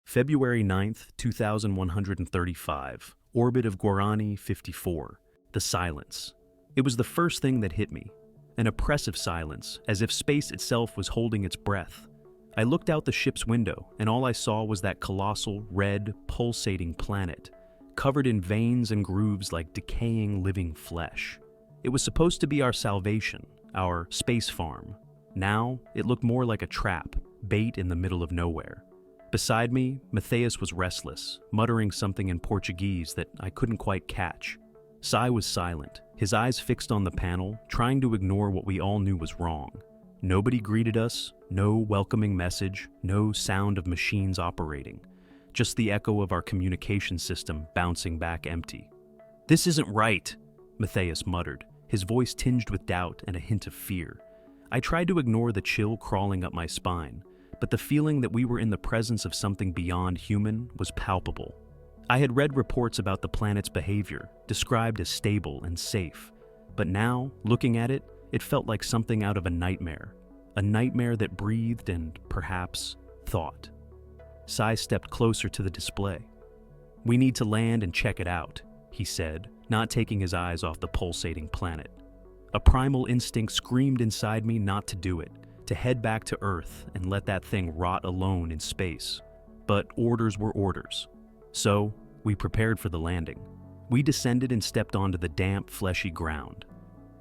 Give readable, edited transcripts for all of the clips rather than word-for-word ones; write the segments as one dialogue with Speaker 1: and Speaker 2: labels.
Speaker 1: February 9th, 2135, orbit of Guarani 54, the silence. It was the first thing that hit me, an oppressive silence, as if space itself was holding its breath. I looked out the ship's window, and all I saw was that colossal, red, pulsating planet, covered in veins and grooves like decaying living flesh. It was supposed to be our salvation, our space farm. Now, it looked more like a trap, bait in the middle of nowhere. Beside me, Matthias was restless, muttering something in Portuguese that I couldn't quite catch. Sci was silent, his eyes fixed on the panel, trying to ignore what we all knew was wrong. Nobody greeted us, no welcoming message, no sound of machines operating. Just the echo of our communication system bouncing back empty. "This isn't right," Matthias muttered, his voice tinged with doubt and a hint of fear. I tried to ignore the chill crawling up my spine, but the feeling that we were in the presence of something beyond human was palpable. I had read reports about the planet's behavior, described as stable and safe, but now, looking at it, it felt like something out of a nightmare that breathed and, perhaps, thought. Sci stepped closer to the display. "We need to land and check it out," he said, not taking his eyes off the pulsating planet. A primal instinct screamed inside me not to do it, to head back to Earth and let that thing rot alone in space. But orders were orders. So, we prepared for the landing. We descended and stepped onto the damp, fleshy ground.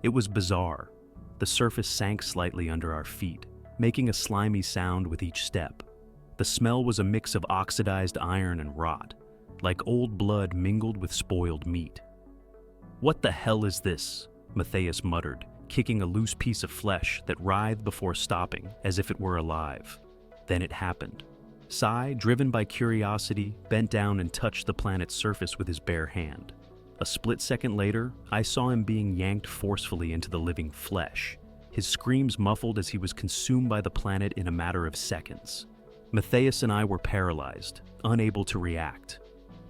Speaker 1: It was bizarre. The surface sank slightly under our feet, making a slimy sound with each step. The smell was a mix of oxidized iron and rot, like old blood mingled with spoiled meat. "What the hell is this?" Matthias muttered, kicking a loose piece of flesh that writhed before stopping as if it were alive. Then it happened. Sci, driven by curiosity, bent down and touched the planet's surface with his bare hand. A split second later, I saw him being yanked forcefully into the living flesh, his screams muffled as he was consumed by the planet in a matter of seconds. Matthias and I were paralyzed, unable to react.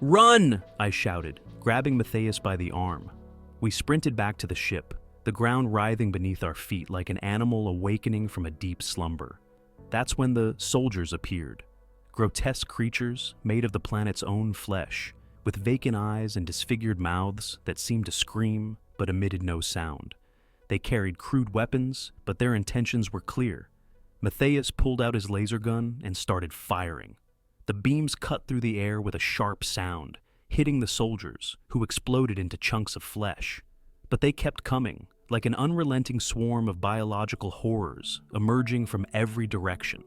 Speaker 1: "Run!" I shouted, grabbing Matthias by the arm. We sprinted back to the ship, the ground writhing beneath our feet like an animal awakening from a deep slumber. That's when the soldiers appeared. Grotesque creatures made of the planet's own flesh, with vacant eyes and disfigured mouths that seemed to scream but emitted no sound. They carried crude weapons, but their intentions were clear. Matthias pulled out his laser gun and started firing. The beams cut through the air with a sharp sound, hitting the soldiers, who exploded into chunks of flesh. But they kept coming, like an unrelenting swarm of biological horrors emerging from every direction.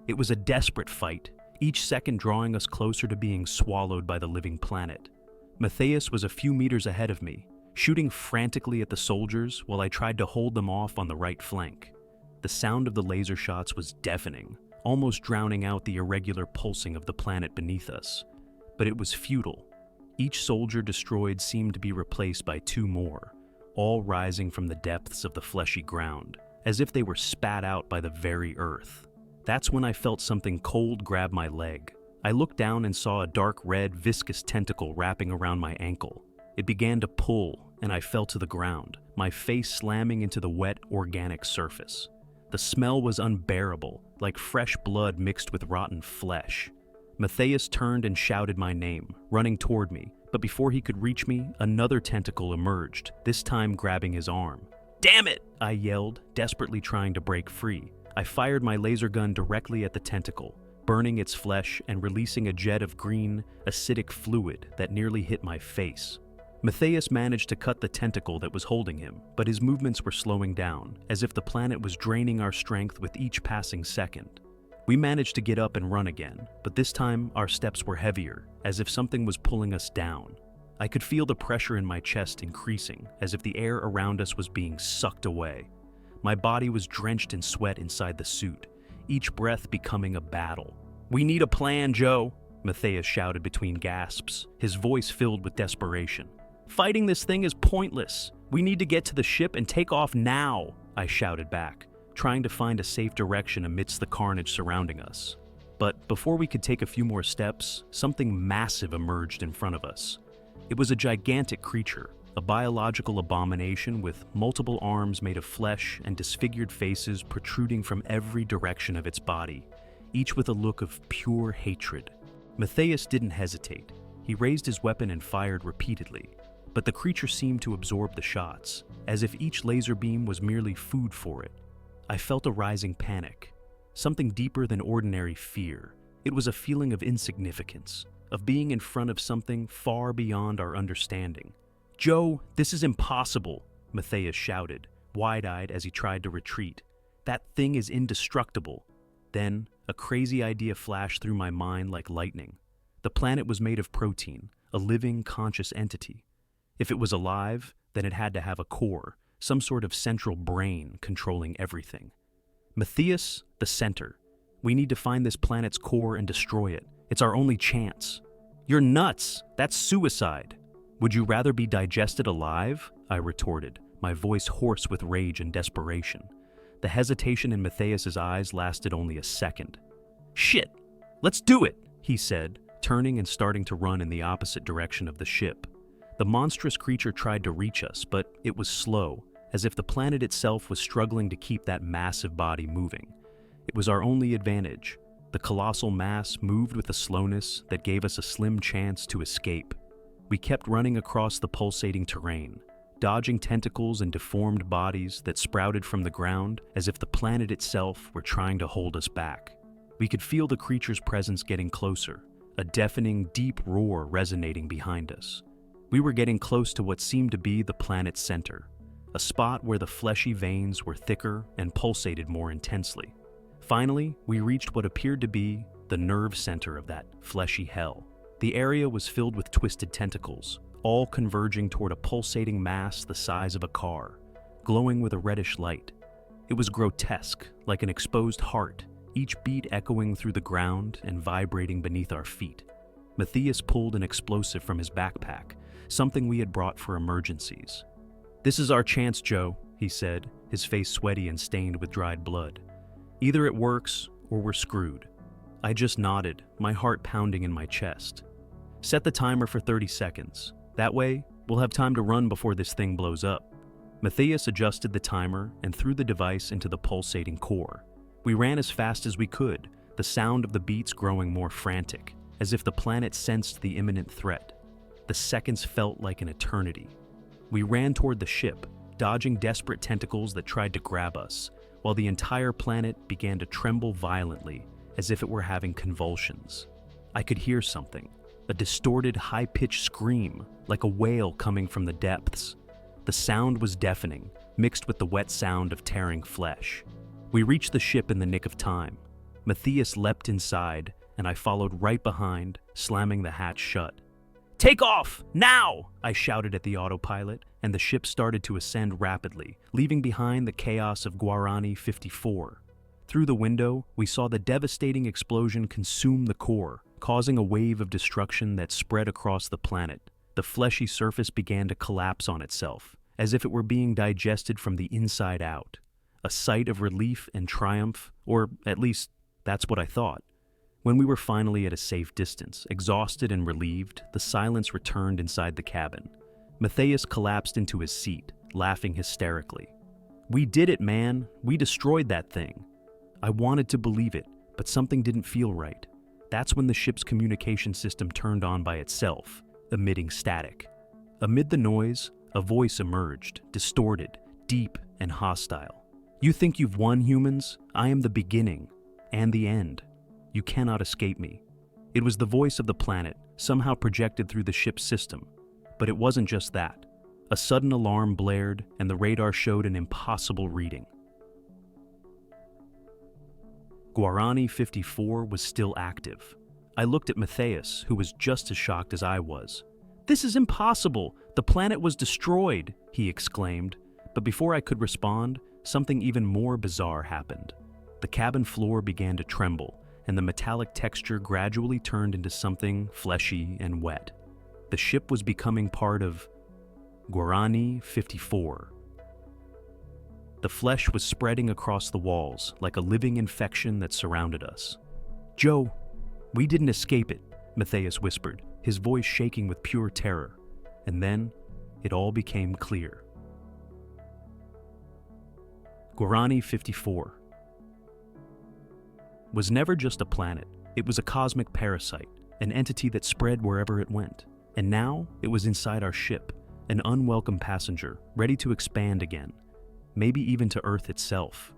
Speaker 1: It was a desperate fight, each second drawing us closer to being swallowed by the living planet. Matthias was a few meters ahead of me, shooting frantically at the soldiers while I tried to hold them off on the right flank. The sound of the laser shots was deafening, almost drowning out the irregular pulsing of the planet beneath us. But it was futile. Each soldier destroyed seemed to be replaced by two more, all rising from the depths of the fleshy ground, as if they were spat out by the very earth. That's when I felt something cold grab my leg. I looked down and saw a dark red, viscous tentacle wrapping around my ankle. It began to pull, and I fell to the ground, my face slamming into the wet, organic surface. The smell was unbearable, like fresh blood mixed with rotten flesh. Matthias turned and shouted my name, running toward me, but before he could reach me, another tentacle emerged, this time grabbing his arm. "Damn it!" I yelled, desperately trying to break free. I fired my laser gun directly at the tentacle, burning its flesh and releasing a jet of green, acidic fluid that nearly hit my face. Matthias managed to cut the tentacle that was holding him, but his movements were slowing down, as if the planet was draining our strength with each passing second. We managed to get up and run again, but this time our steps were heavier, as if something was pulling us down. I could feel the pressure in my chest increasing, as if the air around us was being sucked away. My body was drenched in sweat inside the suit, each breath becoming a battle. "We need a plan, Joe," Matthias shouted between gasps, his voice filled with desperation. "Fighting this thing is pointless. We need to get to the ship and take off now," I shouted back, trying to find a safe direction amidst the carnage surrounding us. But before we could take a few more steps, something massive emerged in front of us. It was a gigantic creature, a biological abomination with multiple arms made of flesh and disfigured faces protruding from every direction of its body, each with a look of pure hatred. Matthias didn't hesitate. He raised his weapon and fired repeatedly, but the creature seemed to absorb the shots, as if each laser beam was merely food for it. I felt a rising panic, something deeper than ordinary fear. It was a feeling of insignificance, of being in front of something far beyond our understanding. "Joe, this is impossible," Matthias shouted, wide-eyed as he tried to retreat. "That thing is indestructible." Then, a crazy idea flashed through my mind like lightning. The planet was made of protein, a living, conscious entity. If it was alive, then it had to have a core, some sort of central brain controlling everything. "Matthias, the center. We need to find this planet's core and destroy it. It's our only chance." "You're nuts! That's suicide!" "Would you rather be digested alive?" I retorted, my voice hoarse with rage and desperation. The hesitation in Matthias's eyes lasted only a second. "Shit! Let's do it!" he said, turning and starting to run in the opposite direction of the ship. The monstrous creature tried to reach us, but it was slow, as if the planet itself was struggling to keep that massive body moving. It was our only advantage. The colossal mass moved with a slowness that gave us a slim chance to escape. We kept running across the pulsating terrain, dodging tentacles and deformed bodies that sprouted from the ground as if the planet itself were trying to hold us back. We could feel the creature's presence getting closer, a deafening, deep roar resonating behind us. We were getting close to what seemed to be the planet's center, a spot where the fleshy veins were thicker and pulsated more intensely. Finally, we reached what appeared to be the nerve center of that fleshy hell. The area was filled with twisted tentacles, all converging toward a pulsating mass the size of a car, glowing with a reddish light. It was grotesque, like an exposed heart, each beat echoing through the ground and vibrating beneath our feet. Matthias pulled an explosive from his backpack, something we had brought for emergencies. "This is our chance, Joe," he said, his face sweaty and stained with dried blood. "Either it works, or we're screwed." I just nodded, my heart pounding in my chest. "Set the timer for 30 seconds. That way, we'll have time to run before this thing blows up." Matthias adjusted the timer and threw the device into the pulsating core. We ran as fast as we could, the sound of the beats growing more frantic, as if the planet sensed the imminent threat. The seconds felt like an eternity. We ran toward the ship, dodging desperate tentacles that tried to grab us, while the entire planet began to tremble violently, as if it were having convulsions. I could hear something, a distorted, high-pitched scream, like a wail coming from the depths. The sound was deafening, mixed with the wet sound of tearing flesh. We reached the ship in the nick of time. Matthias leapt inside, and I followed right behind, slamming the hatch shut. "Take off! Now!" I shouted at the autopilot, and the ship started to ascend rapidly, leaving behind the chaos of Guarani 54. Through the window, we saw the devastating explosion consume the core, causing a wave of destruction that spread across the planet. The fleshy surface began to collapse on itself, as if it were being digested from the inside out. A sight of relief and triumph, or at least that's what I thought. When we were finally at a safe distance, exhausted and relieved, the silence returned inside the cabin. Matthias collapsed into his seat, laughing hysterically. "We did it, man! We destroyed that thing!" I wanted to believe it, but something didn't feel right. That's when the ship's communication system turned on by itself, emitting static. Amid the noise, a voice emerged, distorted, deep, and hostile. "You think you've won, humans? I am the beginning and the end. You cannot escape me." It was the voice of the planet, somehow projected through the ship's system. But it wasn't just that. A sudden alarm blared, and the radar showed an impossible reading. Guarani 54 was still active. I looked at Matthias, who was just as shocked as I was. "This is impossible! The planet was destroyed!" he exclaimed. But before I could respond, something even more bizarre happened. The cabin floor began to tremble, and the metallic texture gradually turned into something fleshy and wet. The ship was becoming part of Guarani 54. The flesh was spreading across the walls like a living infection that surrounded us. "Joe, we didn't escape it," Matthias whispered, his voice shaking with pure terror. And then, it all became clear. Guarani 54 was never just a planet. It was a cosmic parasite, an entity that spread wherever it went. And now it was inside our ship, an unwelcome passenger, ready to expand again, maybe even to Earth itself.